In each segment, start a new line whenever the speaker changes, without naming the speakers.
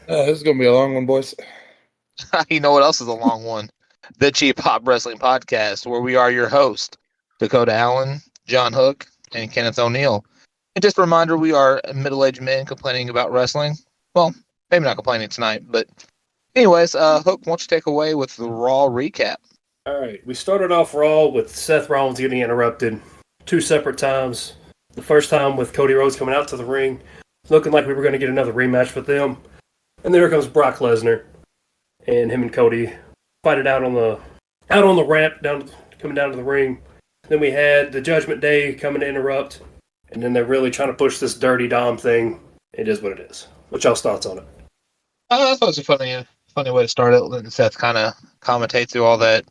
This is gonna be a long one, boys.
You know what else is a long one? The Cheap Hop Wrestling Podcast, where we are your host, Dakota Allen, John Hook, and Kenneth O'Neill. And just a reminder, we are middle-aged men complaining about wrestling. Well, maybe not complaining tonight, but anyways, Hook, why don't you take away with the Raw recap?
All right, we started off Raw with Seth Rollins getting interrupted 2 separate times. The first time with Cody Rhodes coming out to the ring, looking like we were going to get another rematch with them. And there comes Brock Lesnar, and him and Cody fight it out on the ramp, coming down to the ring. Then we had the Judgment Day coming to interrupt, and then they're really trying to push this Dirty Dom thing. It is what it is. What's y'all's thoughts on it?
I thought it was a funny way to start it. Letting Seth kind of commentate through all that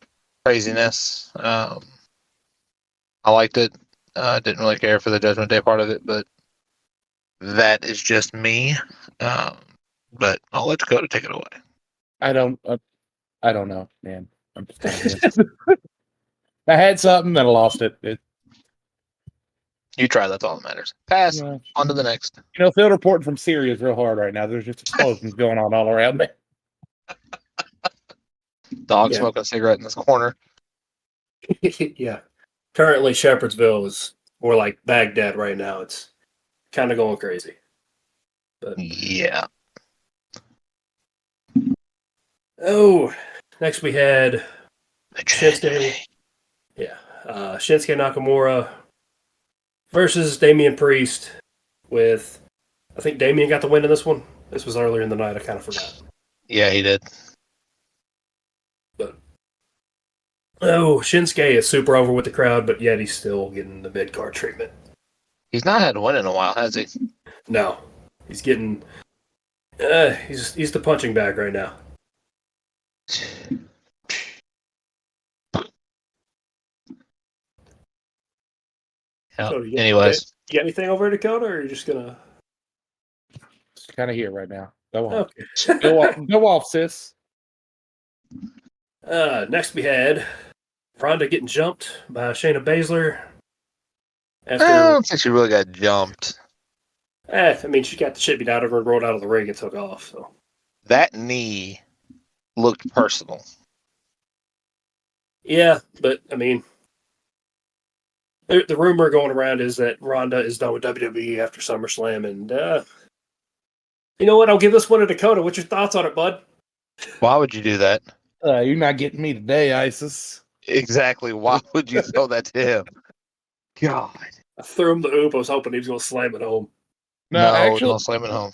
craziness. I liked it. Didn't really care for the Judgment Day part of it, but that is just me. But I'll let Dakota take it away.
I don't know, man. I'm just I had something, then I lost it.
You try. That's all that matters. Pass. On to the next.
Field reporting from Syria is real hard right now. There's just explosions going on all around me.
Dog smoking a cigarette in this corner.
Yeah. Currently, Shepherdsville is more like Baghdad right now. It's kind of going crazy. But
yeah.
Oh, next we had Shinsuke. Yeah. Shinsuke Nakamura versus Damian Priest with, I think Damian got the win in this one. This was earlier in the night. I kind of forgot.
Yeah, he did.
But Shinsuke is super over with the crowd, but yet he's still getting the mid-card treatment.
He's not had a win in a while, has he?
No. He's getting... he's the punching bag right now. So
anyways.
You got anything over Dakota, or are you just going to...
Just kind of here right now. Go on.
Okay.
Go off, sis.
Next we had Ronda getting jumped by Shayna Baszler.
I don't think she really got jumped.
I mean, she got the shit beat out of her and rolled out of the ring and took off. So
that knee looked personal.
Yeah, but I mean, the rumor going around is that Ronda is done with WWE after SummerSlam, and you know what? I'll give this one to Dakota. What's your thoughts on it, bud?
Why would you do that?
You're not getting me today, Isis.
Exactly. Why would you throw that to him? God.
I threw him the oop. I was hoping he was going to slam it home.
No, don't slam it home.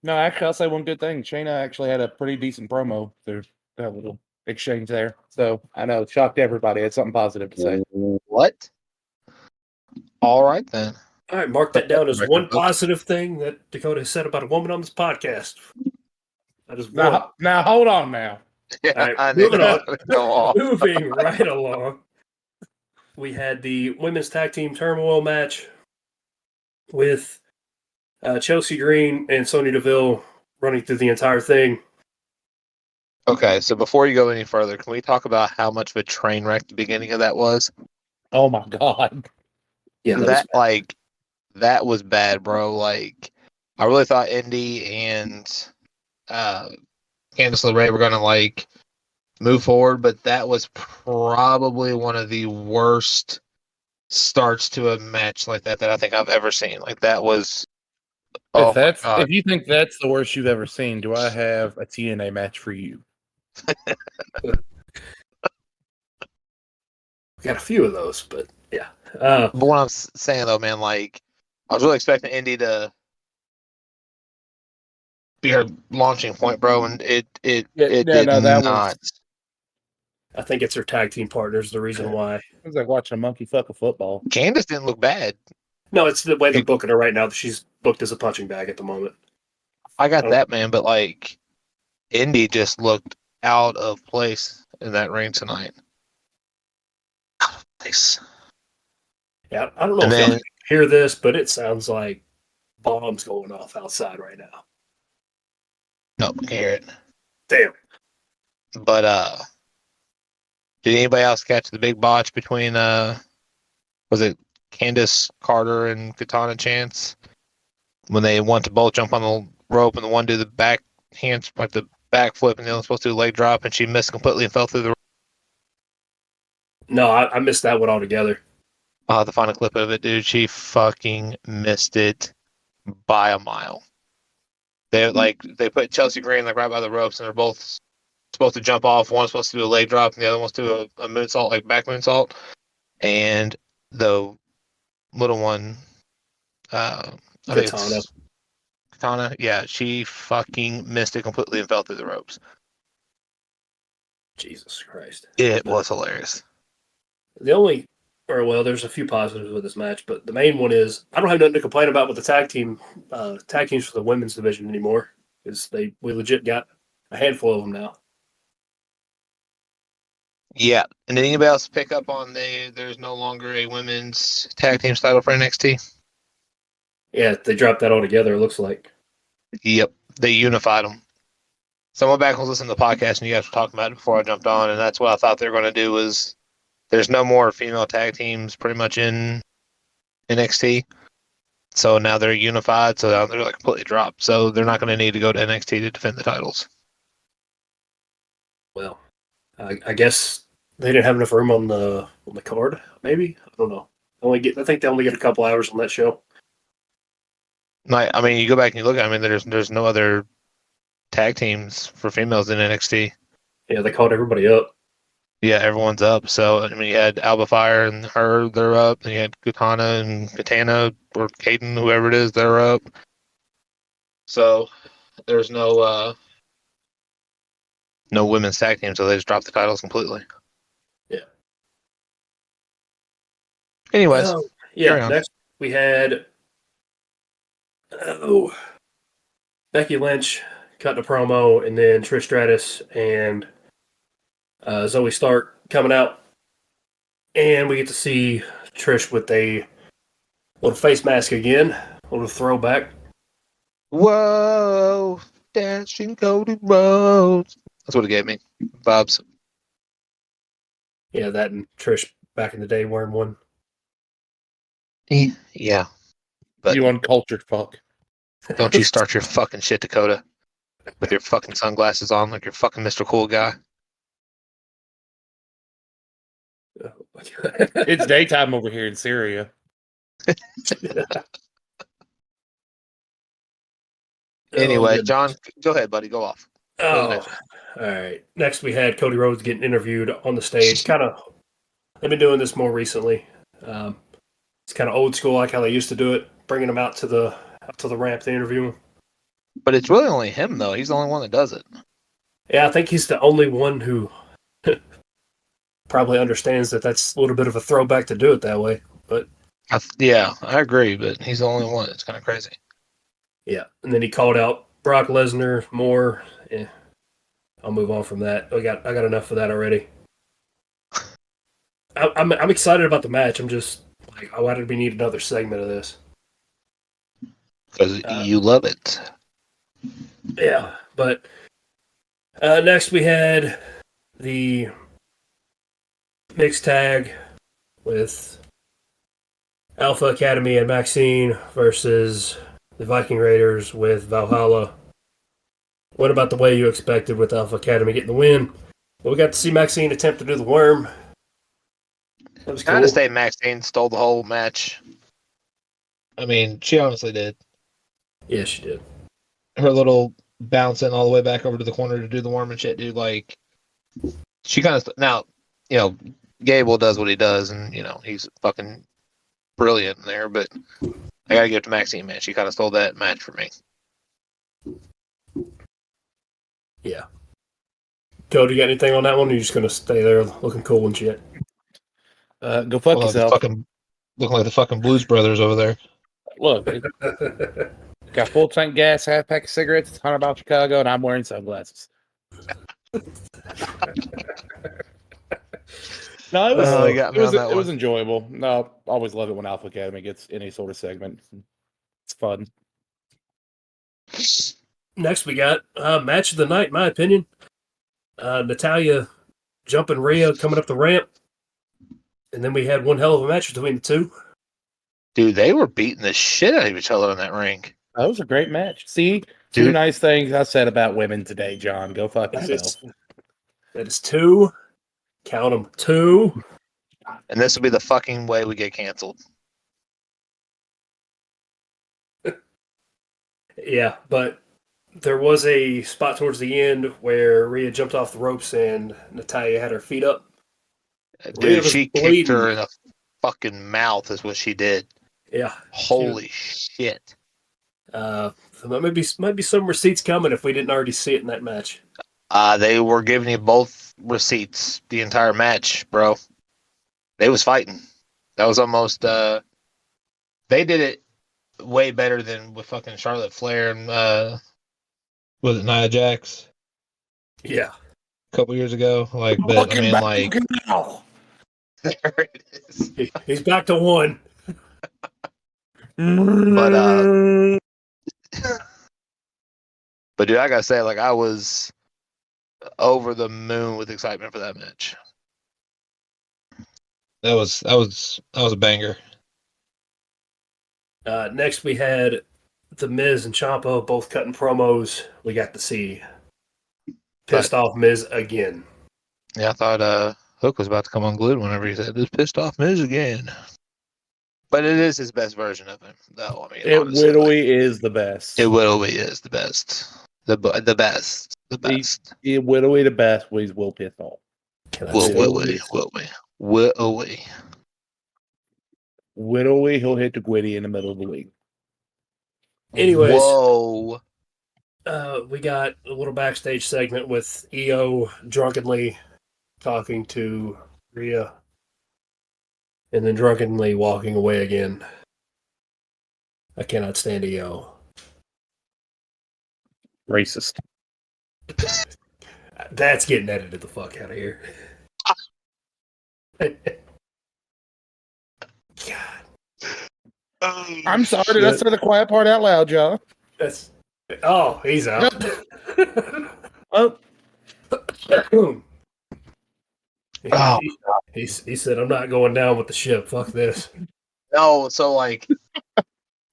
No, actually, I'll say one good thing. Shayna actually had a pretty decent promo. There's that little exchange there. So, I know, it shocked everybody. It's something positive to say.
What? All right, then.
All right, mark that down as one positive thing that Dakota has said about a woman on this podcast. That is one.
Now hold on now.
Yeah,
all right, moving on. Moving right along. We had the women's tag team turmoil match with Chelsea Green and Sonya Deville running through the entire thing.
Okay, so before you go any further, can we talk about how much of a train wreck the beginning of that was?
Oh my God.
Yeah,
that was bad, bro. Like, I really thought Indy and Candice LeRae were gonna move forward, but that was probably one of the worst starts to a match like that I think I've ever seen. Like, that was.
If you think that's the worst you've ever seen, do I have a TNA match for you?
We got a few of those, but yeah. But
what I'm saying though, man, I was really expecting Indy to be her launching point, bro, and it did not.
I think it's her tag team partners the reason why.
It was like watching a monkey fuck a football.
Candice didn't look bad.
No, it's the way they're booking her right now. She's booked as a punching bag at the moment.
I got that, man, but Indy just looked out of place in that ring tonight. Out of place.
Yeah, I don't know if you hear this, but it sounds like bombs going off outside right now.
Nope, I can't hear it.
Damn.
But did anybody else catch the big botch between was it Candice Carter and Katana Chance when they want to both jump on the rope, and the one do the back hands, like the back flip, and the other supposed to do a leg drop, and she missed completely and fell through the.
No, I missed that one altogether.
I'll have to find a clip of it, dude. She fucking missed it by a mile. They put Chelsea Green like right by the ropes, and they're both supposed to jump off. One's supposed to do a leg drop, and the other one's to do a moonsault, like back moonsault. And the little one, I think it's Katana, yeah, she fucking missed it completely and fell through the ropes.
Jesus Christ.
It was hilarious.
There's a few positives with this match, but the main one is I don't have nothing to complain about with the tag teams for the women's division anymore, because we legit got a handful of them now.
Yeah, and did anybody else pick up on there's no longer a women's tag team title for NXT?
Yeah, they dropped that altogether, it looks like.
Yep, they unified them. So I went back and was listening to the podcast, and you guys were talking about it before I jumped on, and that's what I thought they were going to do was there's no more female tag teams pretty much in NXT. So now they're unified, so now they're like completely dropped. So they're not going to need to go to NXT to defend the titles.
Well, I guess they didn't have enough room on the card, maybe? I don't know. I think they only get a couple hours on that show.
I mean, you go back and you look at it, I mean, there's no other tag teams for females in NXT.
Yeah, they called everybody up.
Yeah, everyone's up. So, I mean, you had Alba Fire and her, they're up. And you had Katana and Katana, or Kaden, whoever it is, they're up. So, there's no women's tag team, so they just dropped the titles completely.
Yeah.
Anyways.
Next we had Becky Lynch cutting a promo, and then Trish Stratus and Zoe Stark coming out, and we get to see Trish with a little face mask again, a little throwback.
Whoa, dashing Cody Rhodes. That's what it gave me. Vibes.
Yeah, that and Trish back in the day wearing one.
Yeah. But
you uncultured fuck.
Don't you start your fucking shit, Dakota, with your fucking sunglasses on like you're fucking Mr. Cool Guy.
It's daytime over here in Syria.
Anyway, John, go ahead, buddy. Go off.
All right. Next, we had Cody Rhodes getting interviewed on the stage. They've been doing this more recently. It's kind of old school, like how they used to do it, bringing him out to the ramp to interview him.
But it's really only him, though. He's the only one that does it.
Yeah, I think he's the only one who probably understands that that's a little bit of a throwback to do it that way. But
yeah, I agree, but he's the only one. It's kind of crazy. Yeah,
and then he called out Brock Lesnar more. I'll move on from that. I got enough of that already. I'm excited about the match. I'm just like, why did we need another segment of this?
Because you love it.
Yeah, but next we had the mixed tag with Alpha Academy and Maxine versus the Viking Raiders with Valhalla. Went about the way you expected with Alpha Academy getting the win. But we got to see Maxine attempt to do the worm. That was cool.
I understand Maxine stole the whole match. I mean, she honestly did.
Yeah, she did.
Her little bouncing all the way back over to the corner to do the worm and shit, dude. Like, she kind of... Now, Gable does what he does, and, he's fucking brilliant in there, but I gotta give it to Maxine, man. She kind of stole that match for me.
Yeah. Cody, you got anything on that one? Or are you just going to stay there looking cool and shit?
Go fuck yourself.
Looking like the fucking Blues Brothers over there.
Look, got full tank gas, half pack of cigarettes, it's 100 about Chicago, and I'm wearing sunglasses. No, it was enjoyable. No, I always love it when Alpha Academy gets any sort of segment. It's fun.
Next, we got match of the night, in my opinion. Natalya jumping Rhea coming up the ramp. And then we had one hell of a match between the two.
Dude, they were beating the shit out of each other in that ring.
That was a great match. See, two
Dude.
nice things I said about women today, John. Go fuck yourself.
That is 2. Count them. 2.
And this will be the fucking way we get canceled.
Yeah, but there was a spot towards the end where Rhea jumped off the ropes and Natalya had her feet up. Rhea
Dude,
was
she kicked
bleeding.
her in the fucking mouth is what she did.
Yeah.
Holy shit.
So might be some receipts coming if we didn't already see it in that match.
They were giving you both receipts the entire match, bro. They was fighting. That was almost they did it way better than with fucking Charlotte Flair and was it Nia Jax
Yeah.
a couple years ago? Like, but I mean, like, there it is.
He's back to 1.
But but dude, I gotta say, like, I was over the moon with excitement for that match. That was a banger.
Next we had The Miz and Ciampa both cutting promos. We got to see pissed off Miz again.
Yeah, I thought Hook was about to come unglued whenever he said this pissed off Miz again. But it is his best version of him, though. I mean,
It
honestly,
literally is the best.
it literally is the best. The best.
It literally the best. He's will piss off.
Literally.
Literally, he'll hit the Gwitty in the middle of the week.
Anyways,
whoa.
We got a little backstage segment with EO drunkenly talking to Rhea and then drunkenly walking away again. I cannot stand EO.
Racist.
That's getting edited the fuck out of here. God.
I'm sorry. Did I say the quiet part out loud, John?
That's. Oh, he's out.
Oh,
He said, "I'm not going down with the ship. Fuck this."
No, so like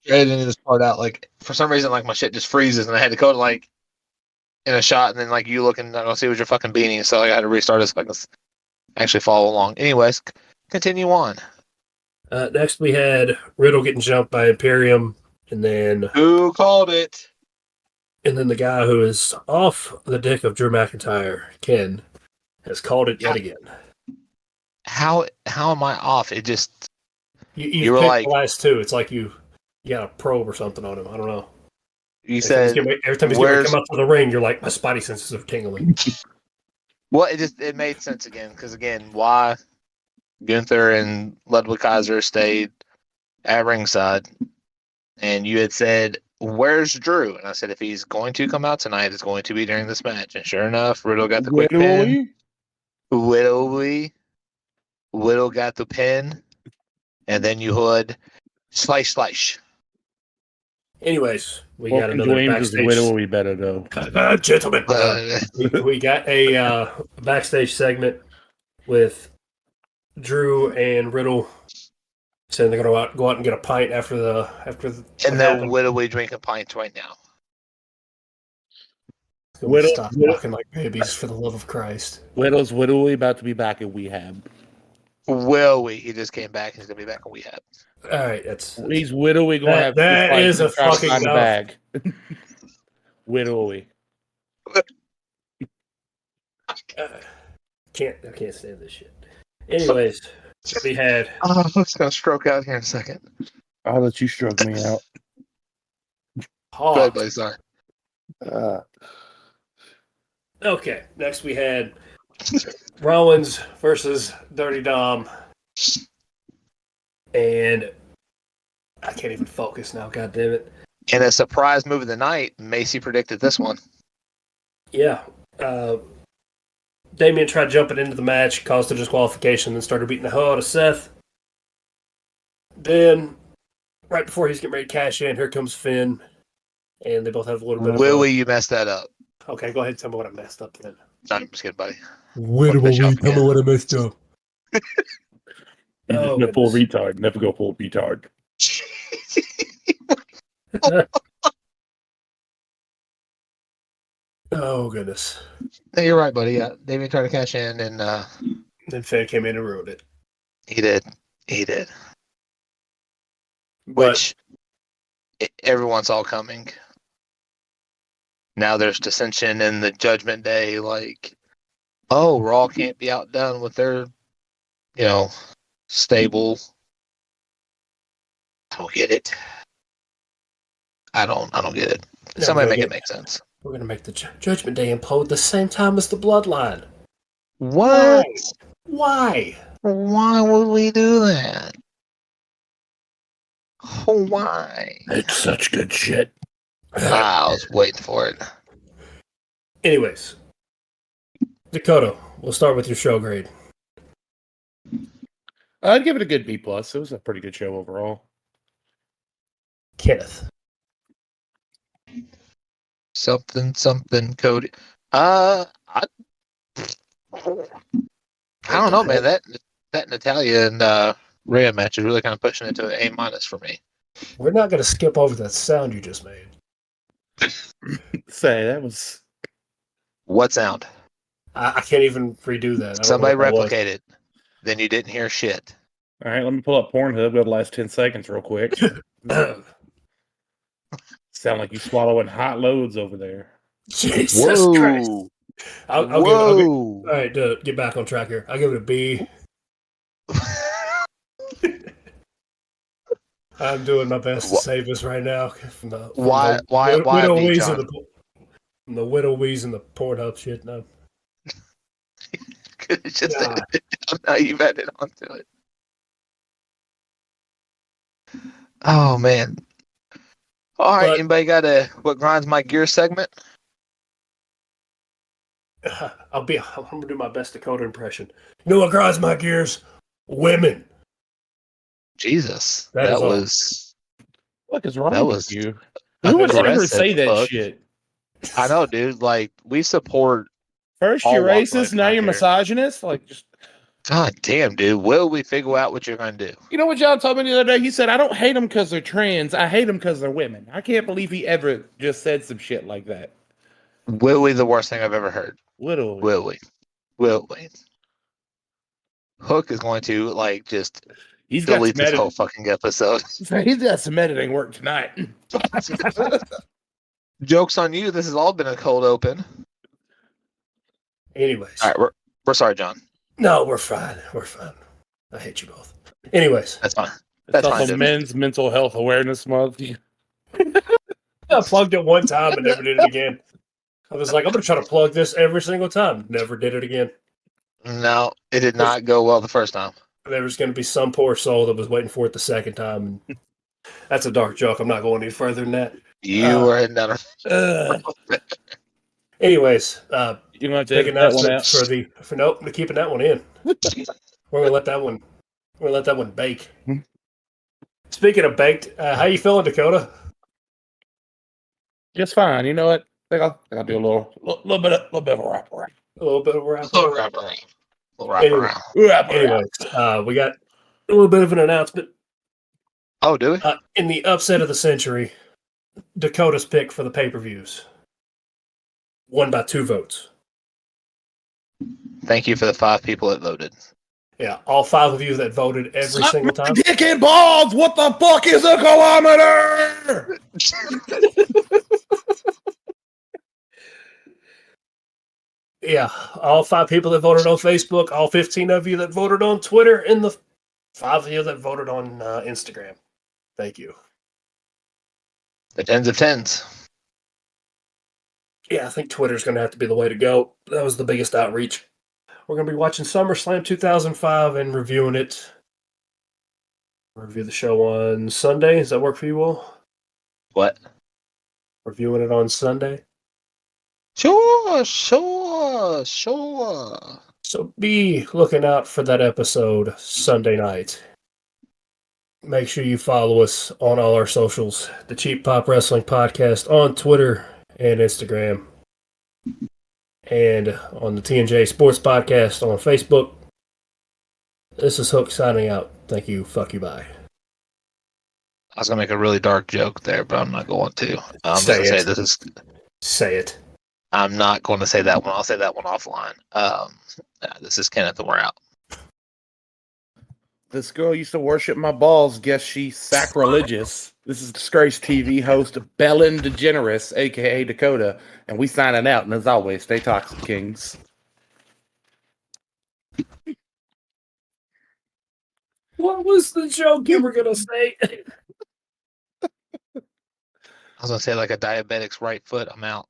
editing this part out, like for some reason like my shit just freezes and I had to go to like in a shot and then like you looking I don't see what your fucking beanie, so like, I had to restart it so I can actually follow along. Anyways, continue on.
Next we had Riddle getting jumped by Imperium, and then
Who called it?
the guy who is off the dick of Drew McIntyre, Ken, has called it yet again.
How am I off? It just
You
were
picked
like
the last 2. It's like you got a probe or something on him. I don't know.
you said.
Every time he's going to come up to the ring, you're like, my spidey senses are tingling.
Well, it made sense again because again, why Gunther and Ludwig Kaiser stayed at ringside, and you had said, "Where's Drew?" And I said, "If he's going to come out tonight, it's going to be during this match." And sure enough, Riddle got the quick pin. Riddle got the pin, and then you heard slice.
Anyways, we got another
James
backstage.
is literally better though.
Gentlemen, we got a backstage segment with Drew and Riddle saying they're going to go out and get a pint after
and they're literally drinking pints right now.
Stop talking like babies, for the love of Christ.
Widow's literally about to be back at Rehab.
He just came back. He's gonna be back in Rehab.
All right,
he's literally going to have
that is a fucking
bag. Literally.
I can't stand this shit. Anyways, we had.
Oh, I'm just gonna stroke out here in a second.
I'll let you stroke me out.
Go ahead, buddy. Sorry.
Okay, next we had Rollins versus Dirty Dom. And I can't even focus now, god damn it.
In a surprise move of the night, Macy predicted this one.
Yeah. Damian tried jumping into the match, caused a disqualification, then started beating the hell out of Seth. Then, right before he's getting ready to cash in, here comes Finn. And they both have a little bit
Willie, you messed that up.
Okay, go ahead and tell me what I messed up then.
No, I'm just kidding, buddy.
Tell me what I messed up.
You just went full retard. Never go full retard.
Oh, goodness.
No, you're right, buddy. Yeah, Damien tried to cash in, and
Then Fan came in and ruined it.
he did. He did.
But
Which everyone's all coming. Now there's dissension in the Judgment Day. Like, oh, Raw can't be outdone with their, stable. I don't get it. I don't get it.
No,
Somebody make it make sense.
we're going to make the Judgment Day implode the same time as the Bloodline.
What?
Why?
Why would we do that? Why?
It's such good shit.
I was waiting for it.
Anyways, Dakota, we'll start with your show grade.
I'd give it a good B+. It was a pretty good show overall.
Kenneth.
Something, Cody. I don't know, man. That Natalia and Rhea match is really kind of pushing it to an A- for me.
We're not going to skip over that sound you just made.
Say, that was...
What sound?
I can't even redo that. I don't
Somebody
know what that was.
replicate it. Then you didn't hear shit.
All right, let me pull up Pornhub. Go the last 10 seconds real quick. Sound like you swallowing hot loads over there.
Jesus Christ. I'll give all right, get back on track here. I'll give it a B. I'm doing my best to save us right now. From the Widow Wheeze and the Widow Wheeze and the Pornhub shit. No.
It's just now you've added onto it. Oh man. All right, anybody got a what grinds my gear segment?
I'm gonna do my best Dakota impression. You know what grinds my gears? Women.
Jesus,
That
was.
What is wrong
That
with
was
you? Who would ever
aggressive,
say that
fuck.
shit?
I know, dude. Like we support.
First
all
you're
walks of
racist,
life
now
out
you're
here.
misogynist. Like, just
God damn, dude. Will we figure out what you're gonna do?
you know what John told me the other day? He said, "I don't hate them because they're trans. I hate them because they're women." I can't believe he ever just said some shit like that.
Will we? The worst thing I've ever heard.
Literally.
Will we? Will we? Hook is going to like just
He's got
delete
some
this whole fucking episode.
He's got some editing work tonight.
Joke's on you. This has all been a cold open.
Anyways.
All right, we're sorry, John.
No, we're fine. We're fine. I hate you both. Anyways.
That's fine.
That's
That's fine,
also
dude.
Men's Mental Health Awareness Month.
I plugged it one time and never did it again. I was like, I'm going to try to plug this every single time. Never did it again.
No, it did not go well the first time.
There was going to be some poor soul that was waiting for it the second time. And that's a dark joke. I'm not going any further than that.
You were heading down.
Anyways,
You don't have to
big
edit that one
announcement
out.
for nope, we're keeping that one in. We're gonna let that one bake. Speaking of baked, how you feeling, Dakota?
Just fine. You know what? I think I'll do a little bit of a wrap around.
A little bit of wrap. Anyways, we got a little bit of an announcement.
Oh, do we?
In the upset of the century, Dakota's pick for the pay-per-views won by 2 votes.
Thank you for the 5 people that voted.
Yeah, all 5 of you that voted every single time.
Dick and balls! What the fuck is a kilometer?
Yeah, all 5 people that voted on Facebook, all 15 of you that voted on Twitter, and the 5 of you that voted on Instagram. Thank you.
The tens of tens.
Yeah, I think Twitter's going to have to be the way to go. That was the biggest outreach. We're going to be watching SummerSlam 2005 and reviewing it. Review the show on Sunday. Does that work for you all?
What?
Reviewing it on Sunday.
Sure.
So be looking out for that episode Sunday night. Make sure you follow us on all our socials. The Cheap Pop Wrestling Podcast on Twitter and Instagram. And on the TNJ Sports Podcast on Facebook. This is Hook signing out. Thank you. Fuck you. Bye.
I was gonna make a really dark joke there, but I'm not going to. I'm just gonna say this is.
Say it.
I'm not going to say that one. I'll say that one offline. This is Kenneth, and we're out.
This girl used to worship my balls. Guess she's sacrilegious. This is Disgrace TV host Bellin DeGeneres, aka Dakota, and we signing out. And as always, stay toxic, kings.
What was the joke you were gonna say?
I was going to say like a diabetic's right foot. I'm out.